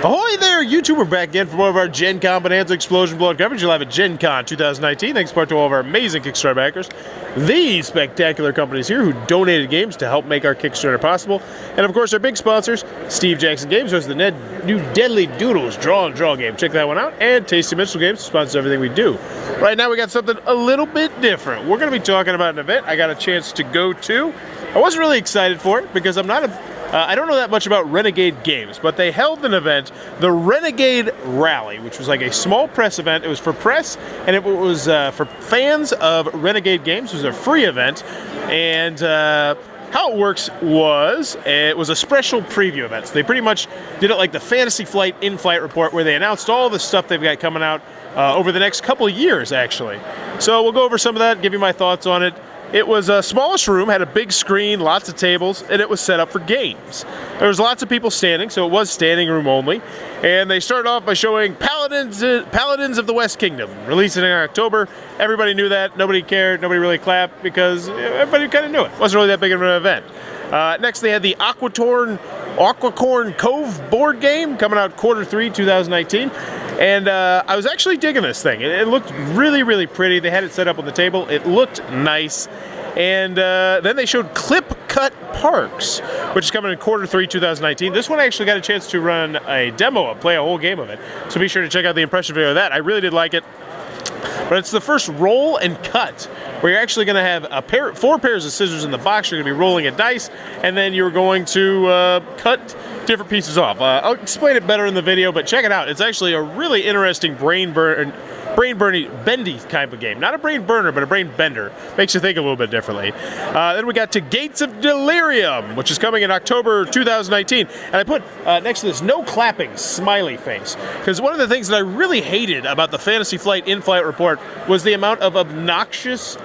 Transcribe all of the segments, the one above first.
Ahoy there, YouTube! We're back again for more of our Gencon Bonanza Explosion Blowout coverage. You'll have at Gencon 2019. Thanks part to all of our amazing Kickstarter backers, these spectacular companies here who donated games to help make our Kickstarter possible. And of course, our big sponsors, Steve Jackson Games, who has the new Deadly Doodles Draw and Draw game. Check that one out. And Tasty Mitchell Games sponsors everything we do. Right now, we got something a little bit different. We're going to be talking about an event I got a chance to go to. I wasn't really excited for it because I'm not I don't know that much about Renegade games, but they held an event, the Renegade Rally, which was like a small press event. It was for press, and it was for fans of Renegade games. It was a free event, and how it works was, it was a special preview event. So they pretty much did it like the Fantasy Flight in-flight report, where they announced all the stuff they've got coming out over the next couple of years, actually. So we'll go over some of that, give you my thoughts on it. It was a smallish room, had a big screen, lots of tables, and it was set up for games. There was lots of people standing, so it was standing room only. And they started off by showing Paladins of the West Kingdom, releasing in October. Everybody knew that. Nobody cared. Nobody really clapped because everybody kind of knew it. It wasn't really that big of an event. Next, they had the Aquacorn Cove board game coming out Q3 2019. And I was actually digging this thing. It looked really, really pretty. They had it set up on the table. It looked nice. And then they showed Clip Cut Parks, which is coming in Q3 2019. This one I actually got a chance to run a demo of, play a whole game of it. So be sure to check out the impression video of that. I really did like it. But it's the first roll and cut, where you're actually going to have four pairs of scissors in the box. You're going to be rolling a dice, and then you're going to cut different pieces off. I'll explain it better in the video, but check it out. It's actually a really interesting bendy type of game. Not a brain burner, but a brain bender. Makes you think a little bit differently. Then we got to Gates of Delirium, which is coming in October 2019. And I put next to this, no clapping, smiley face. Because one of the things that I really hated about the Fantasy Flight in-flight report was the amount of obnoxious,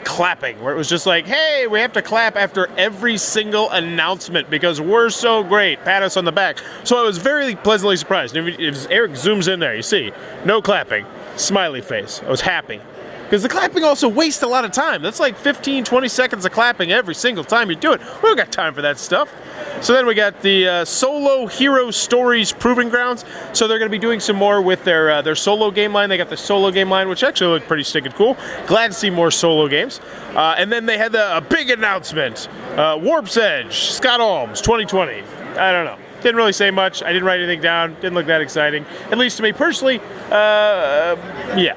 clapping, where it was just like, hey, we have to clap after every single announcement because we're so great. Pat us on the back. So I was very pleasantly surprised. If Eric zooms in there, you see, no clapping, smiley face. I was happy. Because the clapping also wastes a lot of time. That's like 15, 20 seconds of clapping every single time you do it. We don't got time for that stuff. So then we got the Solo Hero Stories Proving Grounds. So they're going to be doing some more with their solo game line. They got the solo game line, which actually looked pretty stinking cool. Glad to see more solo games. And then they had a big announcement. Warp's Edge, Scott Alms, 2020. I don't know. Didn't really say much. I didn't write anything down. Didn't look that exciting. At least to me personally, yeah.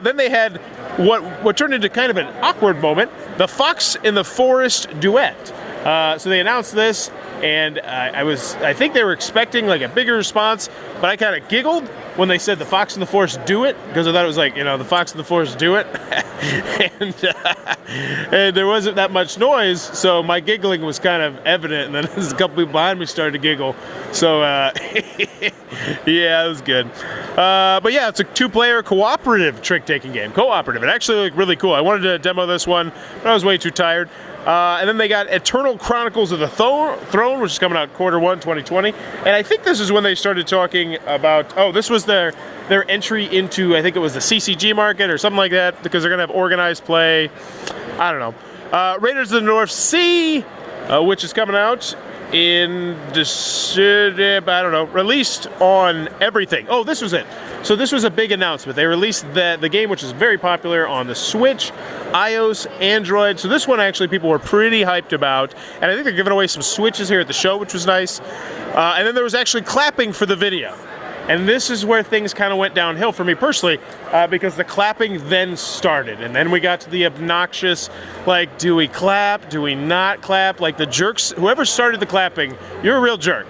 Then they had what turned into kind of an awkward moment, the Fox in the Forest duet. So they announced this, and I think they were expecting like a bigger response, but I kind of giggled when they said the Fox in the Forest do it, because I thought it was like, the Fox in the Forest do it. and there wasn't that much noise, so my giggling was kind of evident, and then a couple people behind me started to giggle. So, yeah, it was good. But yeah, it's a two-player cooperative trick-taking game. Cooperative. It actually looked really cool. I wanted to demo this one, but I was way too tired. And then they got Eternal Chronicles of the Throne, which is coming out Q1 2020. And I think this is when they started talking about, this was their entry into, I think it was the CCG market or something like that, because they're going to have organized play. I don't know. Raiders of the North Sea, which is coming out in I don't know, released on everything. Oh, this was it. So this was a big announcement. They released the game, which is very popular on the Switch, iOS, Android. So this one actually people were pretty hyped about. And I think they're giving away some Switches here at the show, which was nice. And then there was actually clapping for the video. And this is where things kind of went downhill for me personally, because the clapping then started. And then we got to the obnoxious, do we clap? Do we not clap? Like the jerks, whoever started the clapping, you're a real jerk.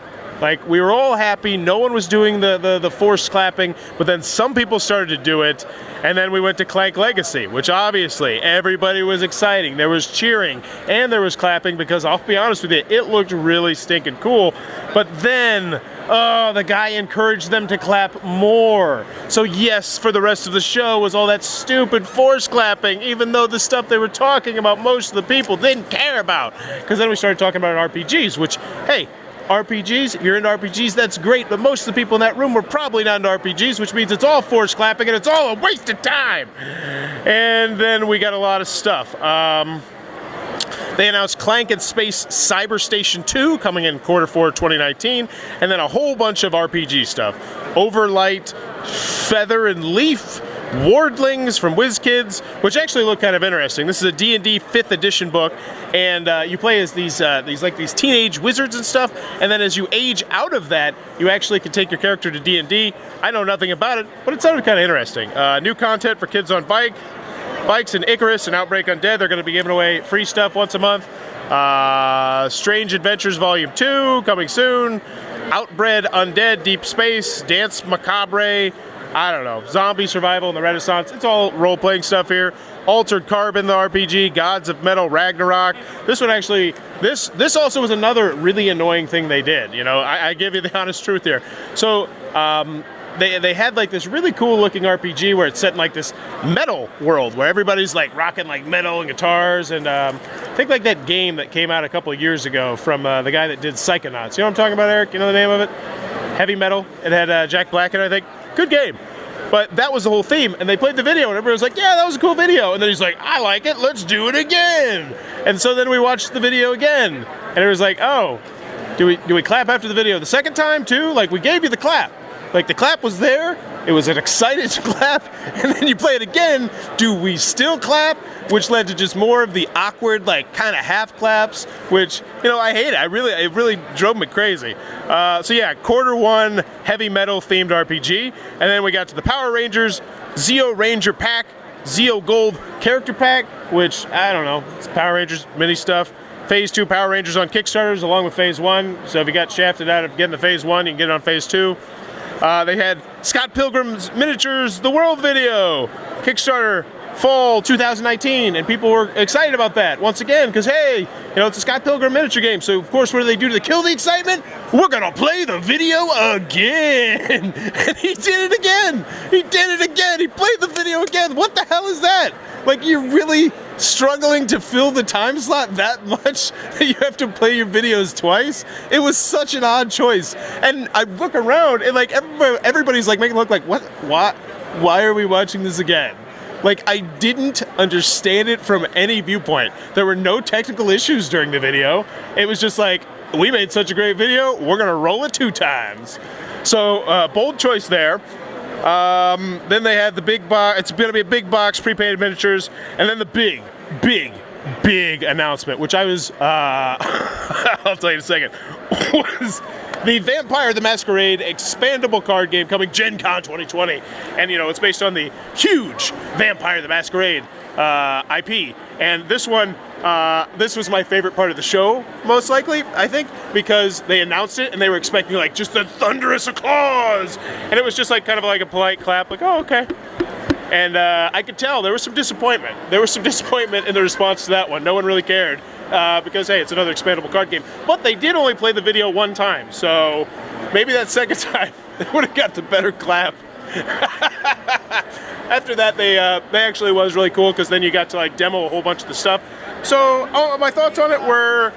We were all happy, no one was doing the forced clapping, but then some people started to do it, and then we went to Clank Legacy, which obviously everybody was exciting. There was cheering, and there was clapping, because I'll be honest with you, it looked really stinking cool, but then, the guy encouraged them to clap more. So yes, for the rest of the show was all that stupid forced clapping, even though the stuff they were talking about most of the people didn't care about, because then we started talking about RPGs, which, hey, RPGs, if you're into RPGs, that's great, but most of the people in that room were probably not into RPGs, which means it's all forced clapping and it's all a waste of time. And then we got a lot of stuff. They announced Clank and Space Cyber Station 2 coming in Q4 2019, and then a whole bunch of RPG stuff. Overlight, Feather and Leaf, Wardlings from WizKids, which actually look kind of interesting. This is a D&D 5th edition book, and you play as these teenage wizards and stuff, and then as you age out of that, you actually can take your character to D&D. I know nothing about it, but it sounded kind of interesting. New content for kids on bikes and Icarus and Outbreak Undead. They're going to be giving away free stuff once a month. Strange Adventures Volume 2 coming soon. Outbred Undead Deep Space, Dance Macabre, I don't know, Zombie Survival in the Renaissance. It's all role-playing stuff here. Altered Carbon, the RPG, Gods of Metal, Ragnarok. This one actually, this also was another really annoying thing they did. You know, I give you the honest truth here. So, they had like this really cool looking RPG where it's set in like this metal world where everybody's like rocking like metal and guitars, and I think like that game that came out a couple of years ago from the guy that did Psychonauts. You know what I'm talking about, Eric? You know the name of it? Heavy Metal. It had Jack Black in it, I think. Good game. But that was the whole theme, and they played the video, and everybody was like, yeah, that was a cool video. And then he's like, I like it, let's do it again. And so then we watched the video again, and it was like, oh, do we clap after the video the second time too? Like, we gave you the clap. Like, the clap was there, it was an excited clap, and then you play it again, do we still clap? Which led to just more of the awkward, like, kind of half claps, which, you know, I hate it. It really drove me crazy. So yeah, Q1 heavy metal themed RPG, and then we got to the Power Rangers Zeo Ranger Pack, Zeo Gold Character Pack, which, I don't know, it's Power Rangers mini stuff. Phase 2 Power Rangers on Kickstarters along with Phase 1, so if you got shafted out of getting the Phase 1, you can get it on Phase 2. They had Scott Pilgrim's Miniatures The World video, Kickstarter fall 2019, and people were excited about that once again because, hey, you know, it's a Scott Pilgrim miniature game. So of course, what do they do to kill the excitement? We're gonna play the video again. And he did it again. He did it again. He played the video again. What the hell is that? Like, you're really struggling to fill the time slot that much that you have to play your videos twice? It was such an odd choice. And I look around and like everybody's like making it look like, what? Why are we watching this again? Like, I didn't understand it from any viewpoint. There were no technical issues during the video. It was just like, we made such a great video, we're gonna roll it 2 times. So, bold choice there. Then they had the big box, it's gonna be a big box, prepaid miniatures, and then the big announcement, which I was, I'll tell you in a second, was the Vampire the Masquerade expandable card game coming Gencon 2020. And, you know, it's based on the huge Vampire the Masquerade IP. And this one, this was my favorite part of the show, most likely, I think, because they announced it and they were expecting, like, just the thunderous applause. And it was just, like, kind of like a polite clap, like, oh, okay. And I could tell there was some disappointment. There was some disappointment in the response to that one. No one really cared. Because, hey, it's another expandable card game. But they did only play the video 1 time, so maybe that second time they would have got the better clap. After that, they actually was really cool, because then you got to like demo a whole bunch of the stuff. So, my thoughts on it were,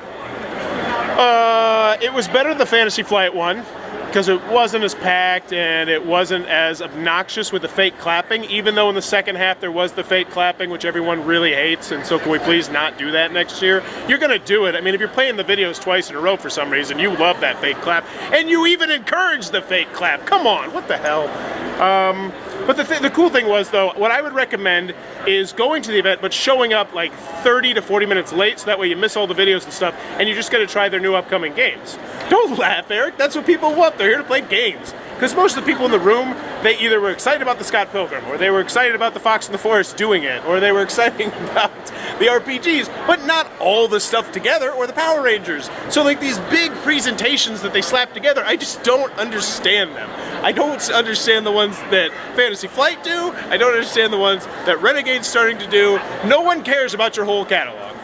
it was better than the Fantasy Flight one, because it wasn't as packed and it wasn't as obnoxious with the fake clapping, even though in the second half there was the fake clapping, which everyone really hates, and so can we please not do that next year? You're gonna do it. I mean, if you're playing the videos twice in a row for some reason, you love that fake clap, and you even encourage the fake clap. Come on, what the hell? But the cool thing was, though, what I would recommend is going to the event, but showing up like 30 to 40 minutes late, so that way you miss all the videos and stuff, and you just get to try their new upcoming games. Don't laugh, Eric. That's what people want. They're here to play games. Because most of the people in the room, they either were excited about the Scott Pilgrim, or they were excited about the Fox in the Forest doing it, or they were excited about the RPGs, but not all the stuff together, or the Power Rangers. So like these big presentations that they slap together, I just don't understand them. I don't understand the ones that Fantasy Flight do. I don't understand the ones that Renegade's starting to do. No one cares about your whole catalog.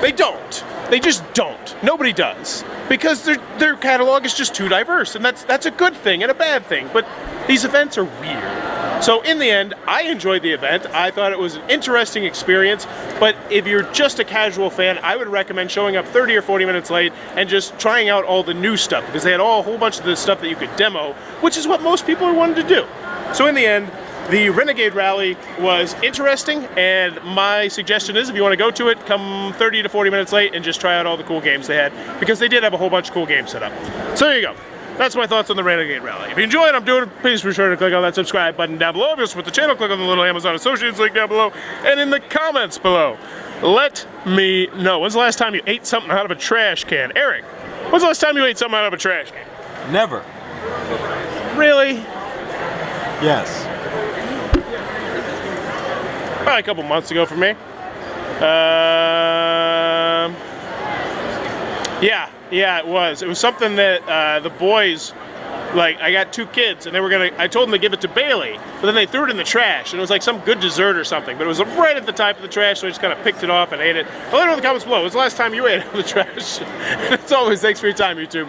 They don't. They just don't. Nobody does. Because their catalog is just too diverse, and that's a good thing and a bad thing, but these events are weird. So in the end, I enjoyed the event. I thought it was an interesting experience, but if you're just a casual fan, I would recommend showing up 30 or 40 minutes late and just trying out all the new stuff, because they had a whole bunch of the stuff that you could demo, which is what most people wanted to do. So in the end, The Renegade rally was interesting, and my suggestion is if you want to go to it, come 30 to 40 minutes late and just try out all the cool games they had, because they did have a whole bunch of cool games set up. So there you go. That's my thoughts on the Renegade rally. If you enjoy what I'm doing, please be sure to click on that subscribe button down below. If you're with the channel, click on the little Amazon Associates link down below, and in the comments below, let me know. When's the last time you ate something out of a trash can? Eric, when's the last time you ate something out of a trash can? Never. Really? Yes. Probably a couple months ago for me. Yeah, it was. It was something that the boys, like, I got 2 kids, and I told them to give it to Bailey, but then they threw it in the trash, and it was like some good dessert or something, but it was right at the top of the trash, so I just kind of picked it off and ate it. Let me know in the comments below, when's the last time you ate out of the trash? As always, thanks for your time, YouTube.